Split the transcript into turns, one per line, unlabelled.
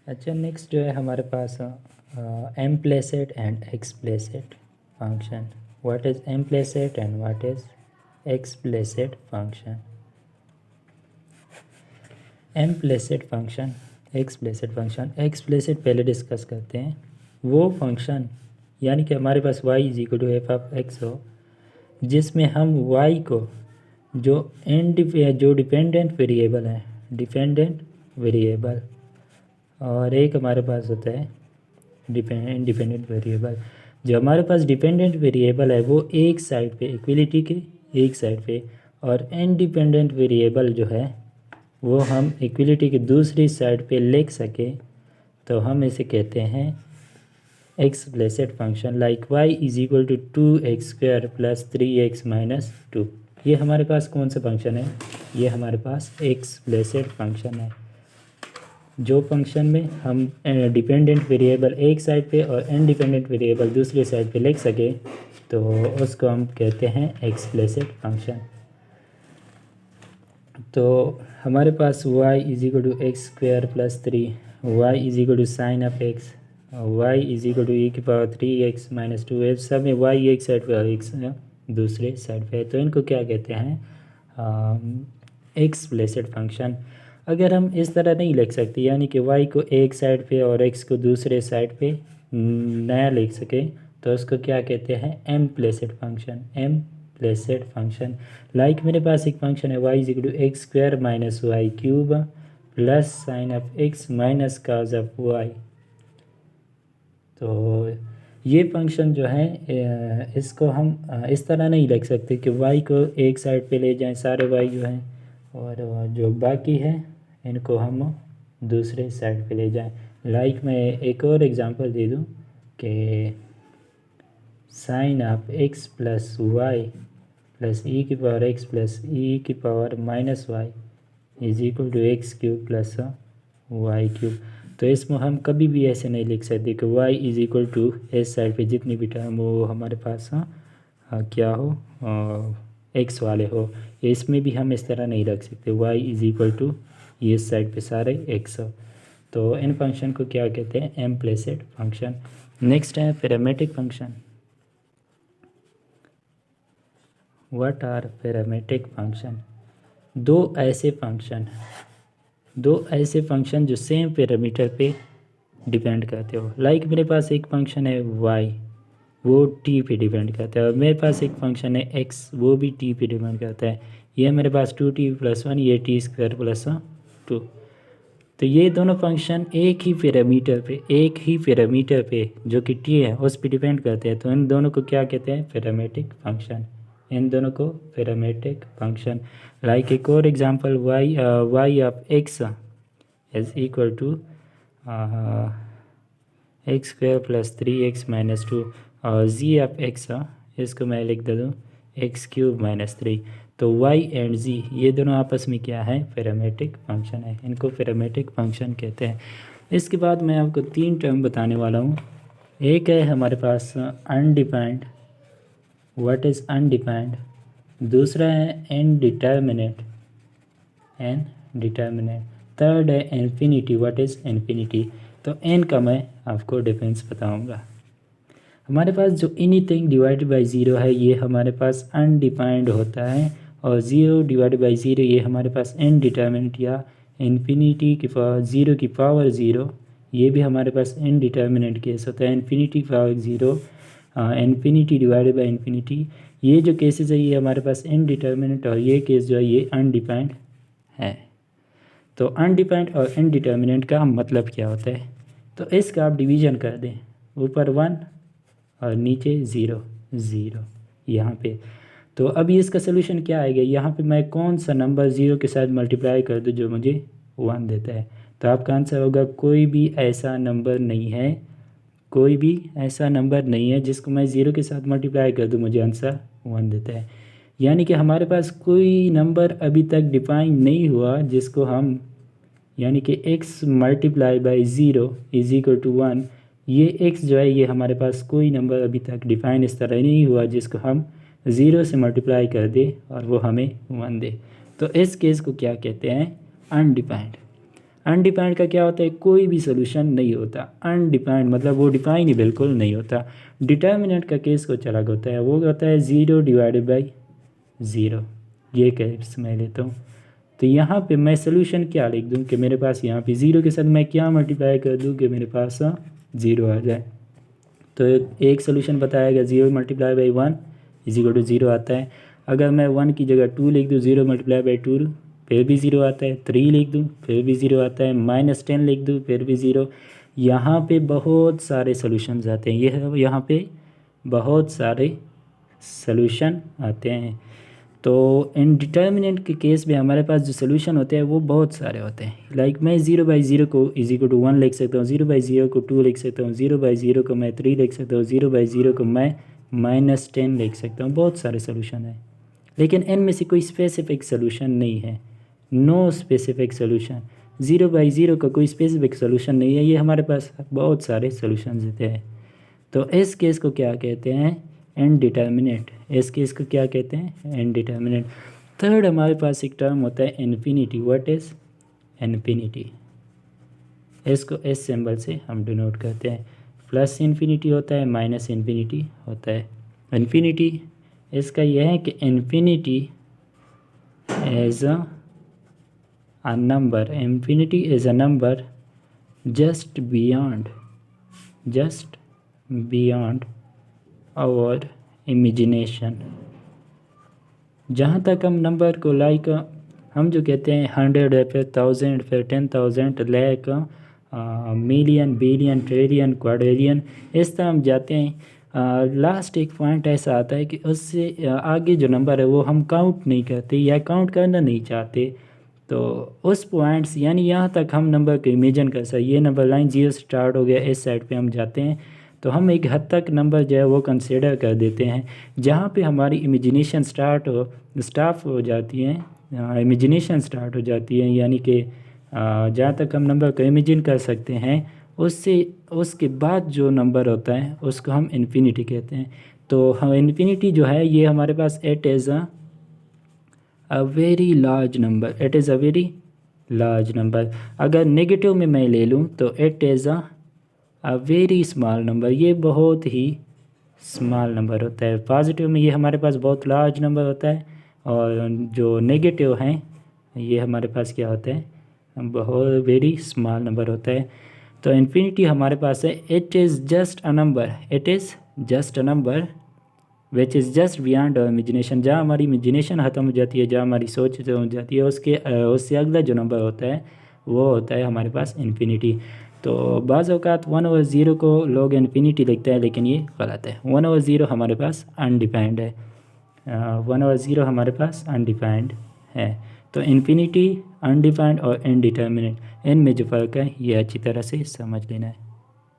अच्छा, नेक्स्ट जो है हमारे पास implicit and explicit function. What is implicit and what is explicit function. Implicit function, explicit function. Explicit पहले डिस्कस करते हैं। वो फंक्शन यानी कि हमारे पास y is equal to F of X हो, जिसमें हम y को जो डिपेंडेंट वेरिएबल है, डिपेंडेंट वेरिएबल, और एक हमारे पास होता है इंडिपेंडेंट वेरिएबल। जो हमारे पास डिपेंडेंट वेरिएबल है वो एक साइड पे, इक्वलिटी के एक साइड पे, और इंडिपेंडेंट वेरिएबल जो है वो हम इक्वलिटी की दूसरी साइड पे लिख सके तो हम इसे कहते हैं explicit function. Like y is equal to 2x² plus 3x minus 2। ये हमारे पास कौन सा फंक्शन है? ये हमारे पास एक्सप्लिसिट फंक्शन है। जो फंक्शन में हम डिपेंडेंट वेरिएबल एक साइड पे और इंडिपेंडेंट वेरिएबल दूसरी साइड पे लिख सके तो उसको हम कहते हैं एक्सप्लिसिट फंक्शन। तो हमारे पास y is equal to x² plus 3, y is equal to sine of x, y is equal to e⁻3x minus 2 है। सब में y एक साइड पे और x दूसरे साइड पे है, तो इनको क्या कहते हैं? Explicit function. अगर हम इस तरह नहीं लिख सकते, यानी कि y को एक साइड पे और x को दूसरे साइड पे नया लिख सके, तो उसको क्या कहते हैं? Implicit function. Implicit function. Like मेरे पास एक फंक्शन है y is equal to x² minus y cube plus sine of x minus cos of y। तो ये फंक्शन जो है इसको हम इस तरह नहीं लिख सकते कि y को एक साइड पे ले जाएं सारे y जो हैं, और जो बाकी है इनको हम दूसरे साइड पे ले जाएं। लाइक मैं एक और एग्जांपल दे दूं कि sine of x plus y plus e⁻x plus e⁻−y is equal to x³ plus y³। तो इसमें हम कभी भी ऐसे नहीं लिख सकते कि y इज इक्वल टू इस साइड पे जितनी भी टर्म हो हमारे पास क्या हो, x वाले हो। इसमें भी हम इस तरह नहीं रख सकते y इज इक्वल टू ये साइड पे सारे x हो। तो इन फंक्शन को क्या कहते हैं? Implicit function. नेक्स्ट है parametric function. What are parametric function? दो ऐसे फंक्शन जो सेम पैरामीटर पे डिपेंड करते हो। लाइक मेरे पास एक फंक्शन है y, वो t पे डिपेंड करता है, और मेरे पास एक फंक्शन है x, वो भी t पे डिपेंड करता है। ये मेरे पास 2t + 1, ये t² + 2। तो ये दोनों फंक्शन एक ही पैरामीटर पे जो कि t है उस पर डिपेंड करते हैं। तो इन दोनों को क्या कहते हैं? Parametric function. इन दोनों को पैरामीट्रिक फंक्शन। लाइक एक और example y of x is equal to x² plus 3x minus 2, और z ऑफ x इसको मैं लिख दे दूँ x³ - 3। तो y एंड z ये दोनों आपस में क्या है? पैरामीट्रिक फंक्शन है। इनको पैरामीट्रिक फंक्शन कहते हैं। इसके बाद मैं आपको 3 टर्म बताने वाला हूँ। एक है हमारे पास अनडिफाइंड। What is undefined? दूसरा है इनडिटर्मिनेट। थर्ड है इन्फिनिटी। What is infinity? तो इनका मैं आपको डिफरेंस बताऊंगा। हमारे पास जो एनीथिंग डिवाइडेड बाय ज़ीरो है ये हमारे पास अनडिफाइंड होता है, और ज़ीरो डिवाइडेड बाय ज़ीरो ये हमारे पास इनडिटर्मिनेट या इन्फिनिटी की पावर ज़ीरो की पावर ज़ीरो, ये भी हमारे पास इनडिटर्मिनेट केस होता है। इन्फिनिटी की power zero, infinity divided by infinity, ये जो केसेस है ये हमारे पास इनडिटर्मिनेट, और ये केस जो है ये अनडिफाइंड है। तो अनडिफाइंड और इनडिटर्मिनेट का मतलब क्या होता है? तो इसका आप डिवीज़न कर दें, ऊपर 1 और नीचे 0 यहाँ पे। तो अभी इसका सोल्यूशन क्या आएगा? यहाँ पे मैं कौन सा नंबर 0 के साथ मल्टीप्लाई कर दूँ जो मुझे 1 देता है? तो आपका आंसर होगा कोई भी ऐसा नंबर नहीं है जिसको मैं 0 के साथ मल्टीप्लाई कर दूँ मुझे आंसर 1 देता है। यानी कि हमारे पास कोई नंबर अभी तक डिफाइन नहीं हुआ जिसको हम, यानी कि x multiply by 0 is equal to 1, ये x जो है ये हमारे पास कोई नंबर अभी तक डिफाइन इस तरह नहीं हुआ जिसको हम 0 से मल्टीप्लाई कर दे और वो हमें 1 दे। तो इस केस को क्या कहते हैं? अनडिफाइंड। अनडिफाइंड का क्या होता है, कोई भी सोल्यूशन नहीं होता। अनडिफाइंड मतलब वो डिफाइन ही बिल्कुल नहीं होता। डिटर्मिनेंट का केस कुछ अलग होता है, वो होता है 0 डिवाइडेड बाई 0। ये केस मैं लेता हूँ। तो यहाँ पे मैं सोल्यूशन क्या लिख दूँ कि मेरे पास यहाँ पे 0 के साथ मैं क्या मल्टीप्लाई कर दूँ कि मेरे पास 0 आ जाए। तो एक सोल्यूशन बताया गया 0 multiply by 1 is equal to 0 आता है। अगर मैं 1 की जगह 2 लिख दूँ, 0 मल्टीप्लाई बाई 2 फिर भी 0 आता है। 3 लिख दूँ फिर भी 0 आता है। -10 लिख दूँ फिर भी 0। यहाँ पे बहुत सारे सोल्यूशंस आते हैं, ये यहाँ पे बहुत सारे सोल्यूशन आते हैं। तो इनडिटर्मिनेंट के केस में हमारे पास जो सोल्यूशन होते हैं वो बहुत सारे होते हैं। लाइक मैं 0/0 को इज इक्वल टू 1 लिख सकता हूँ, 0/0 को 2 लिख सकता हूँ, 0/0 को मैं 3 लिख सकता हूँ, 0/0 को मैं -10 लिख सकता हूँ। बहुत सारे सोल्यूशन हैं, लेकिन इनमें से कोई स्पेसिफिक सोल्यूशन नहीं है। No specific solution. 0/0 का कोई स्पेसिफिक सोल्यूशन नहीं है, ये हमारे पास बहुत सारे सोल्यूशन देते हैं। तो इस केस को क्या कहते हैं, इनडिटर्मिनेट। इस केस को क्या कहते हैं, इनडिटर्मिनेट। थर्ड हमारे पास एक टर्म होता है इन्फिनिटी। What is infinity? इसको इस सिंबल से हम डिनोट करते हैं। प्लस इन्फिनिटी होता है, माइनस इन्फिनिटी होता है। इन्फिनिटी इसका यह है कि infinity as a number, infinity is a number just beyond our imagination. जहाँ तक हम नंबर को लाइक हम जो कहते हैं 100 फिर 1000 फिर 10,000 lakh million billion trillion quadrillion, इस तरह हम जाते हैं। लास्ट एक पॉइंट ऐसा आता है कि उससे आगे जो नंबर है वो हम काउंट नहीं करते या काउंट करना नहीं चाहते। तो उस पॉइंट्स यानी यहाँ तक हम नंबर को इमेजिन कर सकते। ये नंबर लाइन 0 स्टार्ट हो गया, इस साइड पे हम जाते हैं तो हम एक हद तक नंबर जो है वो कंसिडर कर देते हैं। जहाँ पे हमारी इमेजिनेशन स्टार्ट हो जाती है, इमेजिनेशन स्टार्ट हो जाती है, यानी कि जहाँ तक हम नंबर को इमेजिन कर सकते हैं उसके बाद जो नंबर होता है उसको हम इन्फिनिटी कहते हैं। तो हम इन्फिनिटी जो है ये हमारे पास it is a very large number, it is a very large number. अगर नेगेटिव में मैं ले लूँ तो it is a very small number, ये बहुत ही स्मॉल नंबर होता है। पॉजिटिव में ये हमारे पास बहुत लार्ज नंबर होता है, और जो नेगेटिव हैं ये हमारे पास क्या होता है, बहुत वेरी स्मॉल नंबर होता है। तो इन्फिनिटी हमारे पास है, it is just a number, it is just a number which is just beyond our imagination. जहाँ हमारी इमेजिनेशन ख़त्म हो जाती है, जहाँ हमारी सोच खत्म हो जाती है, उससे अगला जो नंबर होता है वो होता है हमारे पास इन्फिनिटी। तो बाज़ औक़ात 1/0 को लोग इन्फिनिटी लिखते हैं, लेकिन ये गलत है। 1/0 हमारे पास अनडिफाइंड है, 1/0 हमारे पास अनडिफाइंड है। तो इन्फिनिटी, अनडिफाइंड और इनडिटर्मिनेट, इनमें जो फ़र्क है ये अच्छी तरह से समझ लेना है।